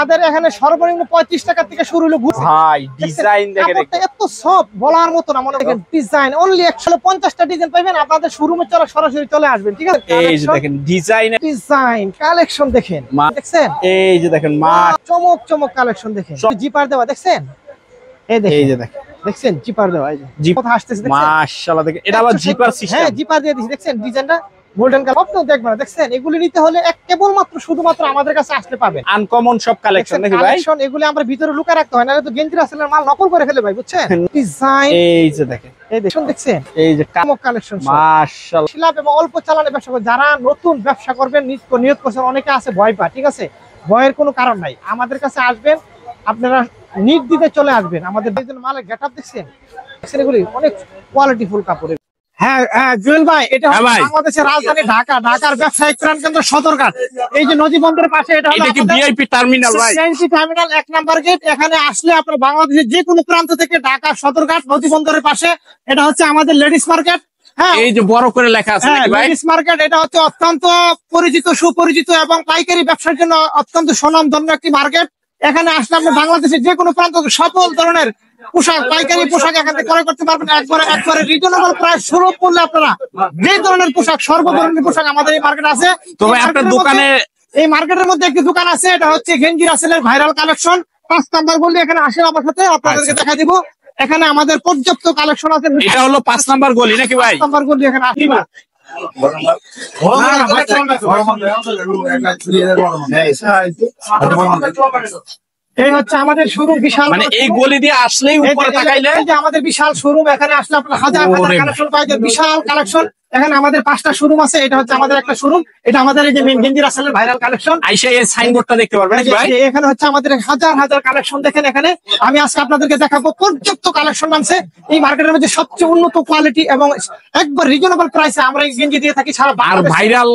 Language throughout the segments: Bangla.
আমাদের এখানে সর্বনিম্ন 35 টাকা থেকে শুরু হলো। ভাই ডিজাইন দেখেন এত সফট বলার মতো না, মনে দেখেন ডিজাইন অনলি 150টা ডিজাইন পাবেন আপনাদের শোরুমে চলে সরাসরি চলে আসবেন, ঠিক আছে? এই যে দেখেন ডিজাইন কালেকশন দেখেন, দেখছেন? এই যে দেখেন চমক চমক কালেকশন দেখেন, জিপার দেওয়া দেখছেন? এই যে দেখেন দেখছেন জিপার দেওয়া, এই যে কথা আসতেছে দেখছেন মাশাআল্লাহ। দেখেন এটা আবার জিপার সিস্টেম, হ্যাঁ জিপার দিয়ে দিয়েছি, দেখছেন ডিজাইনটা গোল্ডেন কালার। আপনিও দেখবেন, দেখছেন এগুলি নিতে হলে কেবলমাত্র শুধুমাত্র আমাদের কাছে আসতে পাবেন। আনকমন সব কালেকশন নাকি ভাই? কালেকশন এগুলি আমরা ভিতরে লুকিয়ে রাখতে হয় না, তো গেঞ্জি রাসেলের মাল নকল করে ফেলে ভাই, বুঝছেন? ডিজাইন এই যে দেখেন, এই দেখুন দেখছেন এই যে চমক কালেকশন মাশাআল্লাহ। শিলাপ এবং অল্প চালানে ব্যবসা করে যারা নতুন ব্যবসা করবেন নিয়ত করছেন, অনেকে আছে ভয় পায়, ঠিক আছে? ভয়ের কোনো কারণ নাই, আমাদের কাছে আসবেন আপনারা নির্দ্বিধায় চলে আসবেন। আমাদের মালের গেটআপ দেখছেন, এগুলি অনেক কোয়ালিটিফুল কাপড়। হ্যাঁ হ্যাঁ জুয়েল ভাই, এটা বাংলাদেশের রাজধানী ঢাকা, ঢাকার ব্যবসায়িক কেন্দ্র সদরঘাট, এই যে নদী বন্দরের পাশে, এটা হলো ভিআইপি টার্মিনাল ভাই, ভিআইপি টার্মিনাল 1 নাম্বার গেট। এখানে আসলে আপনারা বাংলাদেশের যে কোনো প্রান্ত থেকে ঢাকা সদরঘাট নদী বন্দরের পাশে, এটা হচ্ছে আমাদের লেডিস মার্কেট। হ্যাঁ এই যে বড় করে লেখা আছে নাকি ভাই? লেডিস মার্কেট, এটা হচ্ছে অত্যন্ত পরিচিত সুপরিচিত এবং পাইকারি ব্যবসার জন্য অত্যন্ত সুনামধন্য একটি মার্কেট। এখানে আসলে আপনি বাংলাদেশের যে কোনো প্রান্ত সকল ধরনের পোশাক, পাইকারি পোশাক এখান থেকে ক্রয় করতে পারবেন একবারে রিজনেবল প্রাইস, সুলভ মূল্যে। আপনারা যে ধরনের পোশাক, সর্ব ধরনের পোশাক আমাদের এই মার্কেট আছে। তবে আপনার দোকানে, এই মার্কেটের মধ্যে একটি দোকান আছে, এটা হচ্ছে গেঞ্জি রাসেলের ভাইরাল কালেকশন 5 নাম্বার গলি। এখানে আসেন আমার সাথে, আপনাদেরকে দেখা দিব। এখানে আমাদের পর্যাপ্ত কালেকশন আছে। এটা হলো 5 নাম্বার গলি নাকি ভাই? 5 নাম্বার গলি, এখানে আসিবা। এই হচ্ছে আমাদের শোরুম, বিশাল, মানে এই গলি দিয়ে আসলেই উপরে তাকাইলে যে আমাদের বিশাল শোরুম। এখানে আসলে আপনার হাজার হাজার কালেকশন পাওয়া, বিশাল কালেকশন। এখানে আমাদের 5টা শোরুম আছে, এটা হচ্ছে আমাদের একটা শোরুম। এটা আমাদের এই যে মেন গেঞ্জি রাসেলের ভাইরাল কালেকশন। আইসা এই সাইনবোর্ডটা দেখতে পারবেন নাকি ভাই? এখানে হচ্ছে আমাদের হাজার হাজার কালেকশন দেখেন। এখানে আমি আজকে আপনাদেরকে দেখাবো পর্যাপ্ত কালেকশন আছে এই মার্কেটের মধ্যে, সবচেয়ে উন্নত কোয়ালিটি এবং একবার রিজনেবল প্রাইসে আমরা এই গেঞ্জি দিয়ে থাকি সারা। আর ভাইরাল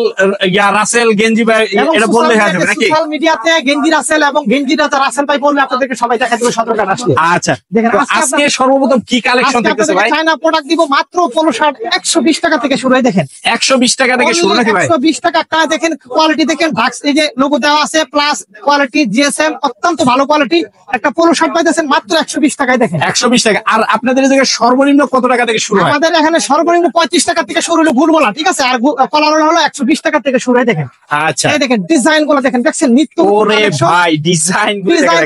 রাসেল গেঞ্জি ভাই, এটা বললে হয়ে যাবে নাকি? সোশ্যাল মিডিয়াতে গেঞ্জি রাসেল এবং গেঞ্জি রাসেল ভাই বললে আপনাদেরকে সবাই দেখা দেবে সদরঘাট আসলে। আচ্ছা দেখেন আজকে সর্বপ্রথম কি কালেকশন দেখতেছে ভাই? চায়না প্রোডাক্ট দিব মাত্র পোলো শার্ট 120 টাকা থেকে শুরু হয়। দেখেন 120 টাকা থেকে শুরু নাকি ভাই? 120 টাকা। আপনারা দেখেন কোয়ালিটি দেখেন, এই যে লোগো দেওয়া আছে প্লাস কোয়ালিটি জিএসএম, অত্যন্ত ভালো কোয়ালিটি। একটা পোলো শার্ট পাইতেছেন মাত্র 120 টাকায়। দেখেন 120 টাকা। আর আপনাদের এই জায়গায় সর্বনিম্ন কত টাকা থেকে শুরু হয়? আমাদের এখানে সর্বনিম্ন 35 টাকা থেকে শুরু হলো ভুল বলা, ঠিক আছে? আর কলার হলো 120 টাকা থেকে শুরু হয়। দেখেন আচ্ছা, এই দেখেন ডিজাইন গুলো দেখেন, দেখছেন নিত্য ওরে ভাই ডিজাইন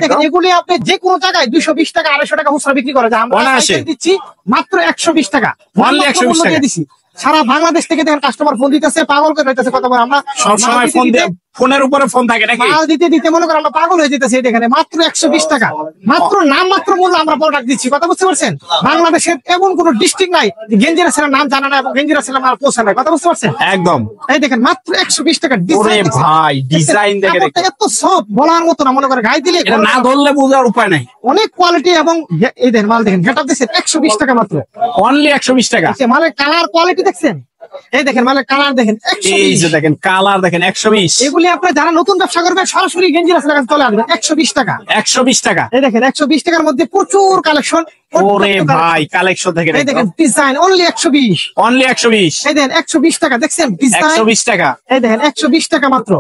দেখেন। এগুলি আপনি যে কোনো জায়গায় 220 টাকা 250 টাকা খুচরা বিক্রি করা যায়, আমরা দিচ্ছি মাত্র 120 টাকা। অনলি 120 টাকা দিচ্ছি। সারা বাংলাদেশ থেকে দেখেন কাস্টমার ফোন দিতেছে, পাগল করে দিতেছে। কতবার আমরা সব সময় ফোনের উপরে ফোন থাকে নাকি? মাল দিতে দিতে মনে করেন আমরা পাগল হয়ে যেতেছি। এখানে মাত্র 120 টাকা, মাত্র নাম মাত্র মূল্য আমরা প্রোডাক্ট দিচ্ছি। কথা বুঝতে পারছেন? বাংলাদেশের এমন কোন ডিস্ট্রিক্ট নাই গেঞ্জি রাসেলের নাম জানা না এবং গেঞ্জি রাসেলের মাল পৌঁছে নাই। কথা বুঝতে পারছেন? একদম। এই দেখেন মাত্র 120 টাকা। ওরে ভাই ডিজাইন দেখে এত সফট বলার মতো না, মনে করে গায়ে দিলে এটা না ধরলে বোঝার উপায় নাই। অনেক কোয়ালিটি এবং এই দেখেন মাল দেখেন, গেটআপ দেখছেন 120 টাকা মাত্র, অনলি 120 টাকা। মালের কালার কোয়ালিটি দেখছেন, এই দেখেন মালের কালার দেখেন 120। এই যে দেখেন কালার দেখেন 120। এগুলি আপনারা যারা নতুন ব্যবসা করবেন সরাসরি গেঞ্জি রাসেলের কাছে চলে আসবেন। 120 টাকা। 120 টাকা। এই দেখেন 120 টাকার মধ্যে প্রচুর কালেকশন। ওরে ভাই কালেকশন দেখেন, এই দেখেন ডিজাইন অনলি 120। অনলি 120। এই দেখেন 120 টাকা, দেখছেন ডিজাইন 120 টাকা। এই দেখেন 120 টাকা মাত্র।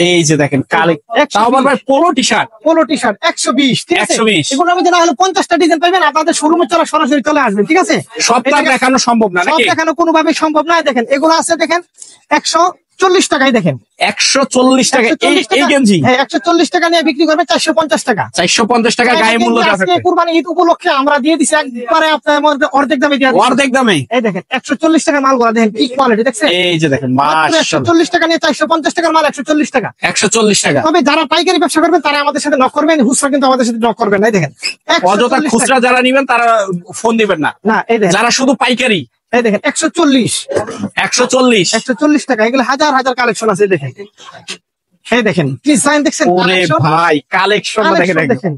এই যে দেখেন তাও আবার ভাই পোলো টি-শার্ট, পোলো টি-শার্ট 120, ঠিক আছে? 120। এগুলোর মধ্যে না হলে 50টা ডিজাইন পাবেন, আপনাদের শোরুমে চলে সরাসরি চলে আসবেন, ঠিক আছে? সবটা দেখানো সম্ভব না নাকি? সব দেখানো কোনোভাবে সম্ভব না। দেখেন এগুলো আছে দেখেন 140 টাকায়। দেখেন 140 টাকা এই গেঞ্জি। হ্যাঁ 140 টাকা নিয়ে বিক্রি করবে 450 টাকা। 450 টাকা গায়ে মূল্য আজকে কুরবানি ঈদ উপলক্ষে আমরা দিয়ে দিছি একবারে আপনার মধ্যে অর্ধেক দামে দিয়ে দিছি। অর্ধেক দামে। এই দেখেন 140 টাকা মালগুলো দেখেন কি কোয়ালিটি, দেখছেন? এই যে দেখেন মাশাআল্লাহ 140 টাকা নিয়ে 450 টাকার মাল 140 টাকা। 140 টাকা। তবে যারা পাইকারি ব্যবসা করবেন তারা আমাদের সাথে নক করবেন, খুচরা কিন্তু আমাদের সাথে নক করবেন না। এই দেখেন অযথা খুচরা যারা নেবেন তারা ফোন দিবেন না। না এই দেখেন যারা শুধু পাইকারি, এই দেখেন 140 টাকা। এগুলো হাজার হাজার কালেকশন আছে। দেখেন এই দেখেন ডিজাইন দেখছেন, ওরে ভাই কালেকশন দেখেন।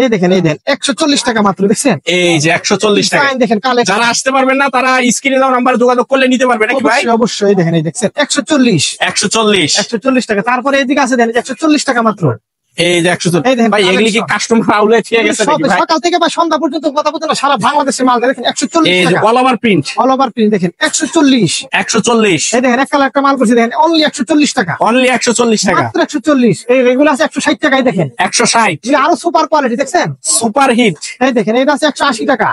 এই দেখেন 140 টাকা মাত্র, দেখছেন? এই যে 140 টাকা দেখেন কালেকশন। যারা আসতে পারবেন না তারা স্ক্রিনে দেওয়া নাম্বারে যোগাযোগ করলে নিতে পারবে নাকি ভাই? অবশ্যই। দেখেন এই দেখছেন 140 টাকা। তারপরে এদিকে আছে দেখেন 140 টাকা মাত্র। এই যে 140 এই দেখেন, ভাই এগুলি কি কাস্টমার আউলে ঠিক আছে নাকি ভাই? সকাল থেকে বা সন্ধ্যা পর্যন্ত কথা বলতে না, সারা বাংলাদেশে মাল দেয়। দেখেন 140 এই যে টাকা all over print, all over print. দেখেন 140। 140 এই দেখেন এক কালার একটা মাল করছে, দেখেন অনলি 140 টাকা, অনলি 140 টাকা, মাত্র 140। এই রেগুলার আছে 160 টাকায়। দেখেন 160 এগুলো আরো সুপার কোয়ালিটি, দেখছেন? সুপার হিট এই দেখেন এটা আছে 180 টাকা।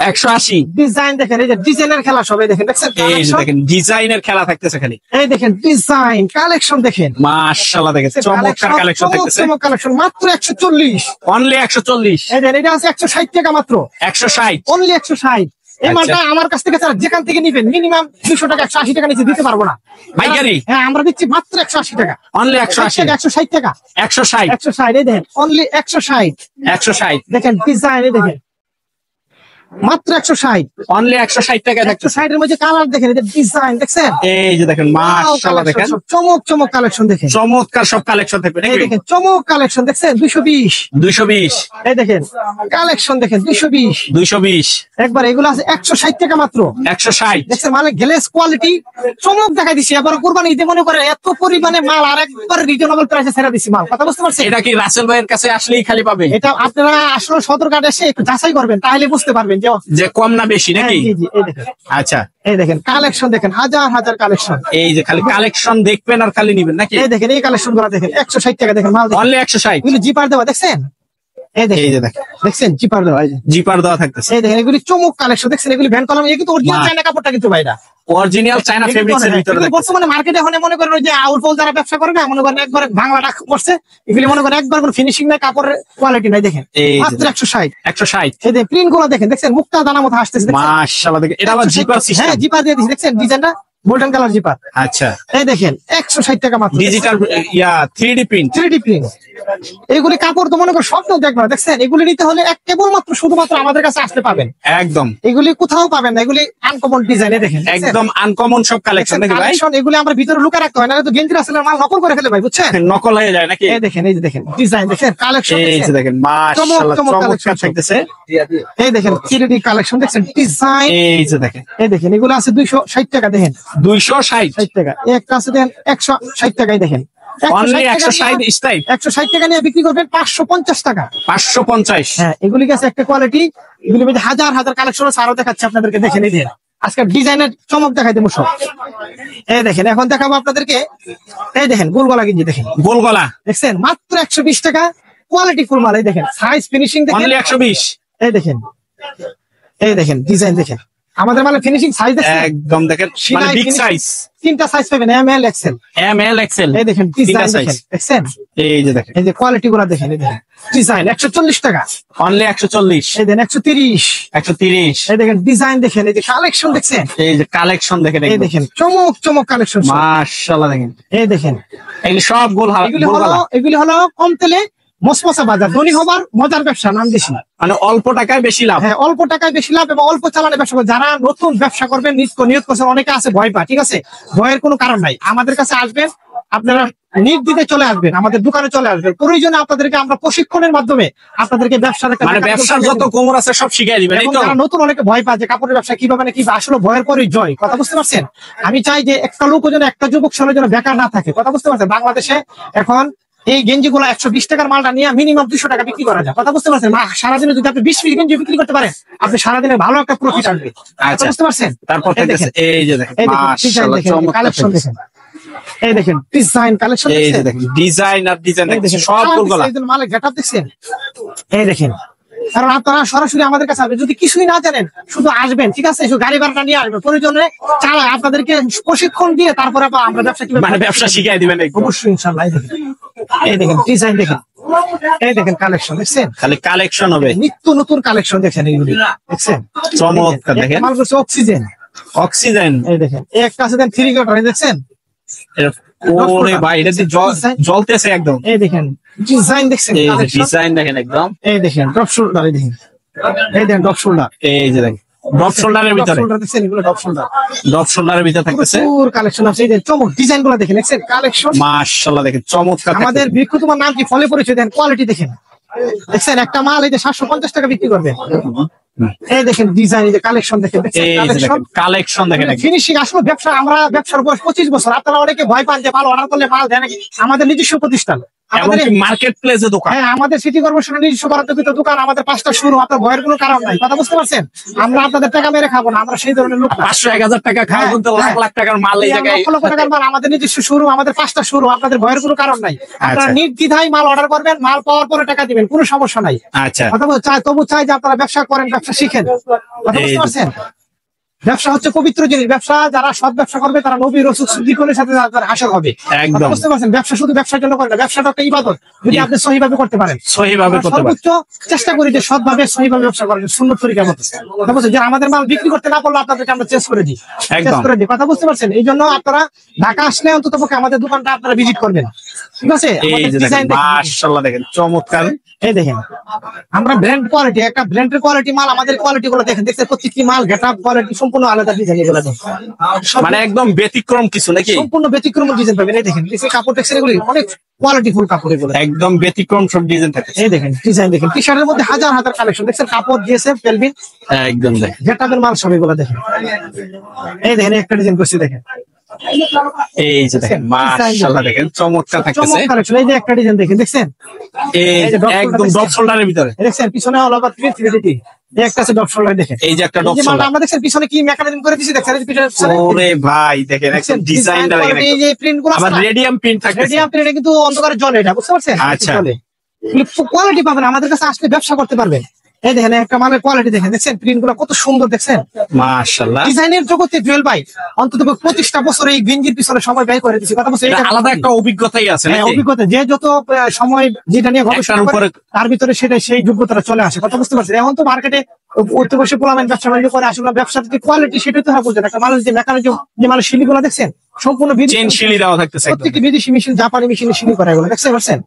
180। ডিজাইন দেখেন, এই যে ডিজাইনের খেলা সব। এই দেখেন, দেখছেন? এই যে দেখেন ডিজাইনের খেলা থাকতেছে খালি। এই দেখেন ডিজাইন কালেকশন দেখেন, মাশাআল্লাহ দেখেন চমৎকার কালেকশন থাকতেছে, চমৎকার কালেকশন, মাত্র 140। অনলি 140। এই দেখেন এটা আছে 160 টাকা মাত্র, 160 অনলি 160। এই আচ্ছা। মালটা আমার কাছ থেকে ছাড়া যেখান থেকে নিবেন মিনিমাম 200 টাকা, 180 টাকা নিচে দিতে পারবো না। পাইকারি? হ্যাঁ আমরা দিচ্ছি মাত্র 180 টাকা, অনলি 180 160 টাকা, 160 160। এই দেখেন অনলি 160। 160 দেখেন ডিজাইন, এই দেখেন মাত্র 160। অনলি 160 টাকা থাকতেছে। 160 এর মধ্যে কালার দেখেন, এই যে ডিজাইন দেখছেন? এই যে দেখেন মাশাআল্লাহ দেখেন চমক চমক কালেকশন দেখেন। চমৎকার সব কালেকশন থাকবে এই নাকি? দেখেন চমক কালেকশন দেখছেন, 220। 220 এই দেখেন কালেকশন দেখেন, 220। 220 একবার এগুলো আছে 160 টাকা মাত্র, 160 দেখছেন? মানে গ্লেস কোয়ালিটি চমক দেখা দিছি। এবার কোরবানি ঈদে মনে করে এত পরিমাণে মাল আর একবার রিজনেবল প্রাইসে ছেড়ে দিছি মাল, কথা বুঝতে পারছেন? এটা কি রাসেল ভাইয়ের কাছে আসলেই খালি পাবে? এটা আপনারা আসলে সদরঘাট এসে একটু যাচাই করবেন, তাহলে বুঝতে পারবেন যে যে কম না বেশি হ্যাঁ, নাকি? জি জি। এই দেখেন, আচ্ছা এই দেখেন কালেকশন দেখেন, হাজার হাজার কালেকশন। এই যে খালি কালেকশন দেখবেন আর খালি নিবেন নাকি? এই দেখেন এই কালেকশন গুলো দেখেন, 160 টাকা। দেখেন মাল দেখেন, অনলি 160। এগুলো জিপার দেওয়া, দেখছেন? এই এই দেখেন, যে দেখেন দেখছেন জিপার দেওয়া। এই যে জিপার দেওয়া থাকতেছে, এই দেখেন এগুলি চমক কালেকশন, দেখছেন? এগুলি ভ্যান কলম, কিন্তু অরিজিনাল বাহ। চায়না কাপড়টা কিন্তু ভাইরা। অরিজিনাল চায়না ফেব্রিক্স এর ভিতরে দেখতেছে। বর্তমানে মার্কেটে এখন মনে করেন ওই যে আউল ফল যারা ব্যবসা করে না, মনে করেন একবার বাংলাটা করছে, এগুলি মনে করেন একবার কোনো ফিনিশিং নাই, কাপড়ের কোয়ালিটি নাই। দেখেন এই যে মাত্র 160। 160 এই যে প্রিন্ট গুলো দেখেন, দেখছেন? মুক্তা দানা মতো আসতেছে, দেখছেন? মাশাআল্লাহ দেখেন এটা আবার 160 জিপার সিস্টেম। হ্যাঁ জিপার দিয়ে দিয়েছে, দেখছেন ডিজাইনটা? Golden colour zipper. আচ্ছা এই দেখেন 160 টাকা মাত্র, digital 3D print. 3D print. এগুলি কাপড় তো মনে করেন স্বপ্ন দেখবেন, দেখছেন? এগুলি নিতে হলে কেবলমাত্র শুধুমাত্র আমাদের কাছে আসতে পাবেন, একদম এগুলি কোথাও পাবেন না। এগুলি আনকমন ডিজাইনে দেখেন, দেখছেন? একদম আনকমন সব কালেকশন নাকি ভাই? কালেকশন এগুলি আমরা ভিতরে লুকা রাখতে হয় না, তো গেঞ্জি রাসেলের মাল নকল করে ফেলে ভাই, বুঝছেন? নকল হয়ে যায় নাকি? এই দেখেন, এই যে দেখেন ডিজাইন দেখেন, কালেকশন এই যে দেখেন মাশাআল্লাহ চমক চমৎকার collection থাকতেছে। এই দেখেন 3D কালেকশন দেখছেন, ডিজাইন। এই যে দেখেন এই দেখেন এগুলো আছে 260 টাকা। দেখেন 260 60 টাকা। এই একটা আছে দেখেন 160 টাকায়। দেখেন অনলি 160 স্টাইল 160 টাকা নিয়ে বিক্রি করবেন 550 টাকা। 550। হ্যাঁ এগুলি গেছে একটা কোয়ালিটি, এগুলির মধ্যে হাজার হাজার কালেকশন আছে, আরো দেখাচ্ছি আপনাদেরকে। দেখেন এই দেখেন আজকে ডিজাইনের চমক দেখাই দেবো সব। এই দেখেন এখন দেখাবো আপনাদেরকে, এই দেখেন গোলগলা গেঞ্জি দেখেন, গোল গলা দেখছেন? মাত্র 120 টাকা, কোয়ালিটি ফুল মাল। এই দেখেন সাইজ ফিনিশিং দেখেন, অনলি 120। এই দেখেন, এই দেখেন ডিজাইন দেখেন, আমাদের মানে ফিনিশিং সাইজ দেখেন, একদম দেখেন মানে সিলাই বিগ finishing, সাইজ, তিনটা সাইজ পাবেন, M L XL. M L XL. এই দেখেন ডিজাইন দেখেন, দেখছেন? এই যে দেখেন এই যে কোয়ালিটি গুলা দেখেন, এই দেখেন ডিজাইন 140 টাকা। অনলি 140। এই দেখেন 130। 130। এই দেখেন ডিজাইন দেখেন, এই যে কালেকশন দেখছেন, এই যে কালেকশন দেখেন এই দেখেন চমক চমক কালেকশন। মাশাআল্লাহ দেখেন এই দেখেন এগুলি সব এগুলি হলো কম তেলে মসমসা বাজার, ধনী হবার মজার ব্যবসা, নাম দিছি। মানে অল্প টাকায় বেশি লাভ। হ্যাঁ অল্প টাকায় বেশি লাভ এবং অল্প চালানে ব্যবসা করে। যারা নতুন ব্যবসা করবেন নিয়ত করছেন, অনেকে আছে ভয় পা, ঠিক আছে? ভয়ের কোনো কারণ নাই, আমাদের কাছে আসবেন, আপনারা নির্দ্বিধায় চলে আসবেন, আমাদের দোকানে চলে আসবেন। প্রয়োজনে আপনাদেরকে আমরা প্রশিক্ষণের মাধ্যমে আপনাদেরকে ব্যবসার একটা মানে ব্যবসার যত কোমর আছে সব শিখিয়ে দিবেন, এই এবং তো? যারা নতুন অনেকে ভয় পায় যে কাপড়ের ব্যবসা কিভাবে না কিভাবে, আসলে ভয়ের পরে জয়, কথা বুঝতে পারছেন? আমি চাই যে একটা লোক যেন, একটা যুবক ছেলে যেন বেকার না থাকে, কথা বুঝতে পারছেন? বাংলাদেশে এখন এই গেঞ্জি গুলো 120 টাকার মালটা নিয়ে মিনিমাম 200 টাকা বিক্রি করা যায়, কথা বুঝতে পারছেন? সারাদিনে যদি আপনি 20 পিস গেঞ্জি বিক্রি করতে পারেন, আপনি সারাদিনে ভালো একটা প্রফিট আসবে, কথা বুঝতে পারছেন? তারপর এই দেখেন, এই যে দেখেন এই দেখেন ডিজাইন মাশাআল্লাহ দেখেন, চমৎকার কালেকশন দেখেন, এই দেখেন ডিজাইন কালেকশন এই যে দেখেন ডিজাইন আর ডিজাইন দেখেন সব গোলগলা। মালের গেটআপ দেখছেন? এই দেখেন, কারণ আপনারা সরাসরি আমাদের কাছে আসবেন, যদি কিছুই না জানেন শুধু আসবেন, ঠিক আছে? শুধু গাড়ি ভাড়াটা নিয়ে আসবেন, প্রয়োজনে চালায় আপনাদেরকে প্রশিক্ষণ দিয়ে তারপরে আমরা ব্যবসা কিভাবে মানে ব্যবসা শিখিয়ে দিবেন একদম। অবশ্যই ইনশাআল্লাহ। এই দেখেন ডিজাইন দেখেন, এই দেখেন কালেকশন দেখছেন, খালি কালেকশন হবে, নিত্য নতুন কালেকশন দেখছেন, এইগুলি দেখছেন? চমৎকার দেখেন। মাল করছে অক্সিজেন, অক্সিজেন। এই দেখেন এই একটা আছে দেন 3 কোয়ার্টার, দেখছেন? ওরে ভাই এটা যে জ্বলতেছে একদম। এই দেখেন ডিজাইন দেখছেন, এই যে collection। ডিজাইন দেখেন একদম। এই দেখেন ড্রপ শোল্ডার, এই দেখেন, এই দেখেন ড্রপ শোল্ডার, এই যে দেখেন ড্রপ শোল্ডারের ভিতরে, দেখছেন? এগুলো ড্রপ শোল্ডার, ড্রপ শোল্ডারের ভিতরে থাকতেছে। প্রচুর কালেকশন আছে। এই যে চমক ডিজাইন গুলো দেখেন, দেখছেন? কালেকশন মাশাআল্লাহ দেখেন চমৎকার। আমাদের বৃক্ষ, তোমার নাম কি? ফলে পরিচয় দেন, কোয়ালিটি দেখেন, দেখছেন? একটা মাল এই যে 750 টাকা বিক্রি করবে। এই দেখেন ডিজাইন, এই যে কালেকশন দেখেন, দেখছেন? এই যে দেখেন কালেকশন দেখেন একদম। ফিনিশিং আসলে ব্যবসা, আমরা ব্যবসার বয়স 25 বছর। আপনারা অনেকে ভয় পান যে মাল অর্ডার করলে মাল দেয় নাকি, আমাদের নিজস্ব প্রতিষ্ঠান, আমাদের মার্কেট প্লেসে দোকান। হ্যাঁ, আমাদের সিটি কর্পোরেশনের নিজস্ব বরাদ্দকৃত দোকান, আমাদের 5টা শুরু, আপনার ভয়ের কোনো কারণ নাই। কথা বুঝতে পারছেন? আমরা আপনাদের টাকা মেরে খাবো না, আমরা সেই ধরনের লোক না। 500-1000 টাকা খাওয়া হ্যাঁ, কিন্তু লাখ লাখ টাকার মাল এই জায়গায়। লক্ষ লক্ষ টাকার মাল, আমাদের নিজস্ব শুরু, আমাদের 5টা শুরু, আপনাদের ভয়ের কোনো কারণ নাই। আপনারা আচ্ছা। নির্দ্বিধায় মাল অর্ডার করবেন, মাল পাওয়ার পরে টাকা দিবেন, কোনো সমস্যা নাই। আচ্ছা, কথা তবু চাই যে আপনারা ব্যবসা করেন, ব্যবসা শিখেন। কথা বুঝতে পারছেন? ব্যবসা হচ্ছে পবিত্র জিনিস। ব্যবসা যারা সৎ ব্যবসা করবে তারা নবী রাসূল সিদ্দিকুলের সাথে তাদের হাসর হবে। একদম। কথা বুঝতে পারছেন? ব্যবসা শুধু ব্যবসার জন্য করে না, ব্যবসাটা একটা ইবাদত, যদি আপনি সহিভাবে করতে পারেন। সহিভাবে আমরা করতে পারেন। সর্বোচ্চ চেষ্টা করি যে সৎভাবে সহিভাবে ব্যবসা করার, সুন্নত তরিকার মতো। কথা বুঝছেন? যে আমাদের মাল বিক্রি করতে না পারলে আপনাদেরকে আমরা চেঞ্জ করে দিই, একদম। চেঞ্জ করে দিই। কথা বুঝতে পারছেন? এই জন্য আপনারা ঢাকা আসলে অন্তত পক্ষে আমাদের দোকানটা আপনারা ভিজিট করবেন, ঠিক আছে? এই আমাদের যে দেখেন, ডিজাইন দেখেন, মাশাআল্লাহ দেখেন চমৎকার। এই দেখেন আমরা ব্র্যান্ড কোয়ালিটি, একটা ব্র্যান্ডের কোয়ালিটি মাল, আমাদের কোয়ালিটি গুলো দেখেন, দেখছেন প্রত্যেকটি মাল গেটআপ কোয়ালিটি সম্পূর্ণ আলাদা ডিজাইন, এগুলো দেখেন মানে একদম ব্যতিক্রম কিছু নাকি? সম্পূর্ণ ব্যতিক্রম ডিজাইন পাবেন। এই দেখেন কাপড় টেক্সটাইল এগুলি অনেক কোয়ালিটি ফুল কাপড়, এগুলো একদম ব্যতিক্রম সব ডিজাইন থাকে। এই দেখেন ডিজাইন দেখেন, টি শার্টের মধ্যে হাজার হাজার কালেকশন, দেখছেন কাপড় দিয়েছে পেলভিন, একদম দেখেন, গেটআপের মাল সব এগুলো দেখেন। এই দেখেন একটা ডিজাইন করছি, দেখেন এই যে দেখেন মাশাআল্লাহ দেখেন চমৎকার থাকতেছে। চমৎকার কালেকশন। এই যে একটা ডিজাইন দেখেন, দেখছেন এই এই যে ডট একদম শোল্ডার ডপ শোল্ডারের ভিতরে। দেখছেন পিছনে অল ওভার 3D, এই একটা আছে ডট শোল্ডার, দেখেন এই যে একটা ডপ এই যে মালটা শোল্ডার। আমরা দেখছেন পিছনে কি মেকানিজম করে দিয়েছি, দেখছেন এই যে পিছনে ওরে ভাই দেখেন একদম ডিজাইনটা দেখেন, এই যে প্রিন্ট গুলো আবার রেডিয়াম প্রিন্ট থাকতেছে। রেডিয়াম প্রিন্ট কিন্তু অন্ধকারে জ্বলে, এটা বুঝতে পারছেন? আচ্ছা। কোয়ালিটি পাবেন, আমাদের কাছে আসলে ব্যবসা করতে পারবেন। এই দেখেন একটা মালের কোয়ালিটি দেখেন, দেখছেন প্রিন্ট গুলো কত সুন্দর, দেখছেন মাশাআল্লাহ। ডিজাইনের জগতে জুয়েল ভাই অন্তত 25টা বছর এই গেঞ্জির পিছনে সময় ব্যয় করে দিয়েছি। কথা বলছি, এটা আলাদা একটা অভিজ্ঞতাই আছে হ্যাঁ, নাকি? অভিজ্ঞতা, যে যত সময় যেটা নিয়ে গবেষণা একটার করে উপরে- তার ভিতরে সেটা সেই যোগ্যতাটা চলে আসে। কথা বুঝতে পারছেন? এখন তো মার্কেটে উঠতে বসে পোলামেন ব্যবসা বাণিজ্য করে, আসলে ব্যবসার যে কোয়ালিটি সেটা তো বুঝেন। একটা মানুষ যে মেকানিজম, যে মানুষ শিলিগুলো দেখছেন সম্পূর্ণ চেন শিলি দেওয়া থাকতেছে একদম। প্রত্যেকটি বিদেশি মেশিন, জাপানি মেশিনে শিলি করা, এগুলো দেখতে পাচ্ছেন?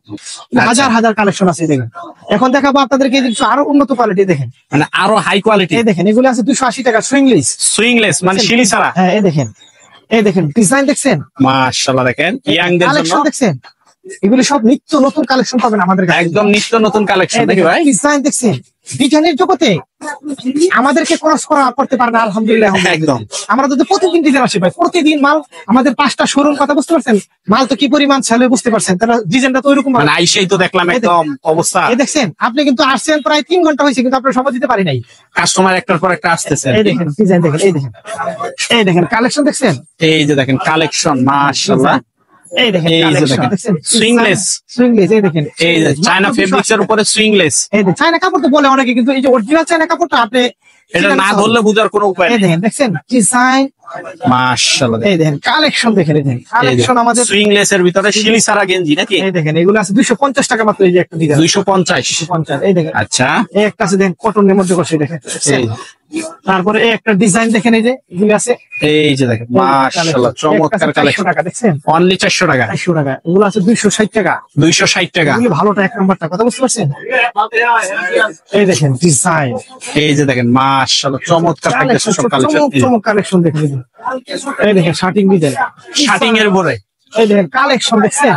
হাজার হাজার কালেকশন আছে, দেখেন। এখন দেখাবো আপনাদেরকে কিছু আরো উন্নত কোয়ালিটি, দেখেন মানে আরো হাই কোয়ালিটি। এই দেখেন এগুলো আছে 280 টাকা সুইংলেস। সুইংলেস মানে শিলি ছাড়া। হ্যাঁ, এই দেখেন ডিজাইন দেখছেন, মাশাআল্লাহ দেখেন ইয়াংদের জন্য কালেকশন দেখছেন, এগুলো সব নিত্য নতুন কালেকশন পাবেন আমাদের কাছে। একদম নিত্য নতুন কালেকশন নাকি ভাই? ডিজাইন দেখছেন, ডিজাইনের জগতে আমাদেরকে ক্রস করা করতে পারে না, আলহামদুলিল্লাহ। একদম। আমরা যদি প্রতিদিন ডিজাইন আসে ভাই, প্রতিদিন মাল, আমাদের 5টা শোরুম, কথা বুঝতে পারছেন? মাল তো কি পরিমাণ ছেলে বুঝতে পারছেন? তারা ডিজাইনটা তো ওইরকম মানে আইসেই তো দেখলাম একদম অবস্থা। এই দেখছেন, আপনি কিন্তু আসছেন প্রায় 3 ঘন্টা হয়েছে, কিন্তু আপনার সময় দিতে পারি নাই। কাস্টমার একটার পর একটা আসতেছে। এই দেখেন ডিজাইন দেখেন, এই দেখেন কালেকশন দেখছেন, এই যে দেখেন কালেকশন মাশাআল্লাহ। এই দেখেন এই যে কালেকশন দেখেন, দেখছেন, সুইংলেস। সুইংলেস, এই দেখেন এই যে চায়না ফেব্রিক্স এর উপরে সুইংলেস। এই দেখেন চায়না কাপড় তো বলে অনেকে, কিন্তু এই যে অরিজিনাল চায়না কাপড়টা আপনি এটা না ধরলে বুঝার কোনো উপায় এই নেই। দেখেন, দেখছেন ডিজাইন, মাশাআল্লাহ এই দেখেন কালেকশন দেখেন, এই দেখেন কালেকশন আমাদের। সুইংলেস এর ভিতরে শিলি ছাড়া গেঞ্জি নাকি? এই দেখেন এগুলো আছে 250 টাকা মাত্র, এই যে একটা ডিজাইন 250। 250, এই দেখেন আচ্ছা, এই একটা আছে দেখেন কটনের মধ্যে করছে, দেখেন। এই তারপরে এই একটা ডিজাইন দেখেন, এই যে এগুলো আছে এই যে দেখেন মাশাআল্লাহ চমৎকার কালেকশন। 400 টাকা, দেখছেন অনলি 400 টাকা। 400 টাকা, এগুলো আছে 260 টাকা। 260 টাকা। এগুলো ভালোটা, এক নম্বরটা, কথা বুঝতে পারছেন? এই দেখেন ডিজাইন, এই যে দেখেন মাশাআল্লাহ চমৎকার থাকতেছে সব কালেকশন। চমক কালেকশন দেখেন, এই দেখেন শার্টিং ডিজাইন, শার্টিং এর উপরে এই দেখেন কালেকশন দেখছেন।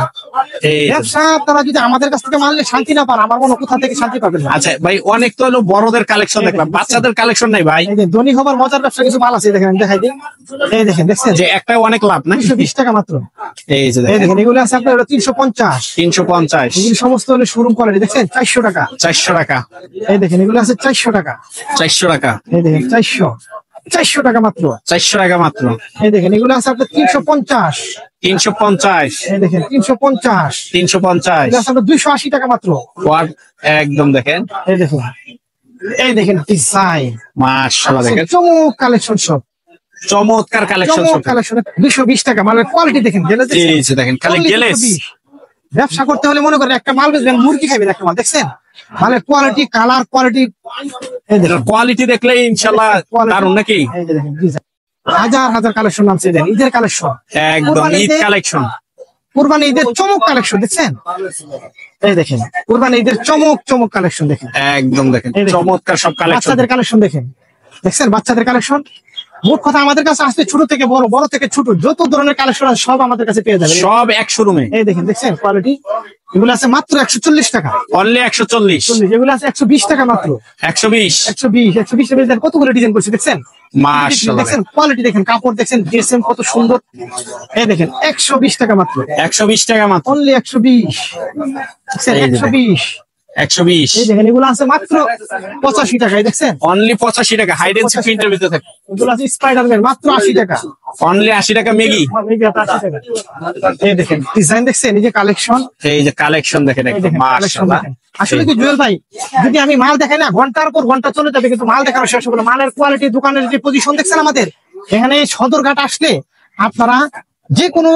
এই যে। ব্যবসা আপনারা যদি আমাদের কাছ থেকে মানলে শান্তি না পান, আমার মনে হয় কোথা থেকে শান্তি পাবেন না। আচ্ছা ভাই, অনেক তো হলো বড়দের কালেকশন দেখলাম, বাচ্চাদের কালেকশন নাই ভাই? এই যে ধনী হবার মজার ব্যবসা কিছু মাল আছে, দেখেন দেখাই দিই। এই দেখেন, দেখছেন যে একটাই অনেক লাভ না? 220 টাকা মাত্র। এই যে এই দেখেন দেখেন এগুলো আছে আপনার 350, 350। এগুলো সমস্ত হলে শোরুম কোয়ালিটি, দেখছেন 400 টাকা। 400 টাকা। এই দেখেন এগুলো আছে 400 টাকা। 400 টাকা। এই দেখেন 400 টাকা মাত্র। 400 টাকা মাত্র। এই দেখেন এগুলো আছে আপনার 350। 350। এই দেখেন 350। 350। এগুলো আছে আপনার 280 টাকা মাত্র। ওয়াট একদম দেখেন, এই দেখেন ডিজাইন, মাশাআল্লাহ দেখেন চমক কালেকশন, সব চমৎকার কালেকশন চমক সব। কালেকশন। 220 টাকা মালের কোয়ালিটি দেখেন, এই যে দেখেন খালি গেলেস। ব্যবসা করতে হলে মনে করেন একটা মাল বেচবেন, মুরগি খাবেন একটা মাল, দেখছেন মালের কোয়ালিটি, কালার কোয়ালিটি। এই দেখেন কোয়ালিটি দেখলে ইনশাআল্লাহ দারুন নাকি? এই যে দেখেন ডিজাইন, হাজার হাজার কালেকশন নামছে, দেখেন ঈদের কালেকশন, একদম ঈদ কালেকশন। কুরবানি ঈদের চমক কালেকশন, দেখছেন এই দেখেন কুরবানি ঈদের চমক কালেকশন, দেখেন একদম দেখেন এই দেখেন। চমৎকার সব কালেকশন। বাচ্চাদের কালেকশন দেখেন, দেখছেন বাচ্চাদের কালেকশন। মোট কথা আমাদের কাছে আসলে ছোট থেকে বড়, বড় থেকে ছোট যত ধরনের কালেকশন আছে সব আমাদের কাছে পেয়ে যাবেন। সব এক শোরুমে। এই দেখেন, দেখছেন কোয়ালিটি, এগুলো আছে মাত্র 140 টাকা। অনলি 140। এগুলো আছে 120 টাকা মাত্র। 120 120 এর কতগুলো ডিজাইন করছে দেখছেন? মাশাআল্লাহ দেখছেন কোয়ালিটি, দেখেন কাপড় দেখছেন, ডিএসএম কত সুন্দর। এই দেখেন 120 টাকা মাত্র। 120 টাকা মাত্র। অনলি 120। দেখছেন এই যে 120। 120 এই দেখেন এগুলো আছে মাত্র 85 টাকায়। দেখছেন অনলি 85 টাকা। হাইড এন্ড সিক প্রিন্টের ভিতরে থাকে। এগুলো আছে স্পাইডারম্যান মাত্র 80 টাকা। অনলি 80 টাকা মেগি। এই দেখেন ডিজাইন দেখছেন, এই যে কালেকশন, এই যে কালেকশন দেখেন একদম কালেকশন মাশাআল্লাহ। দেখেন। আসলে কি জুয়েল ভাই, যদি আমি মাল দেখাই না ঘন্টার পর ঘন্টা চলে যাবে, কিন্তু মাল দেখানো শেষ হবে না। মালের কোয়ালিটি, দোকানের যে পজিশন দেখছেন আমাদের এখানে সদরঘাট আসলে আপনারা যে কোনো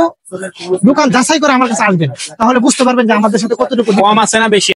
দোকান যাচাই করে আমার কাছে আসবেন, তাহলে বুঝতে পারবেন যে আমাদের সাথে কতটুকু কম আছে না বেশি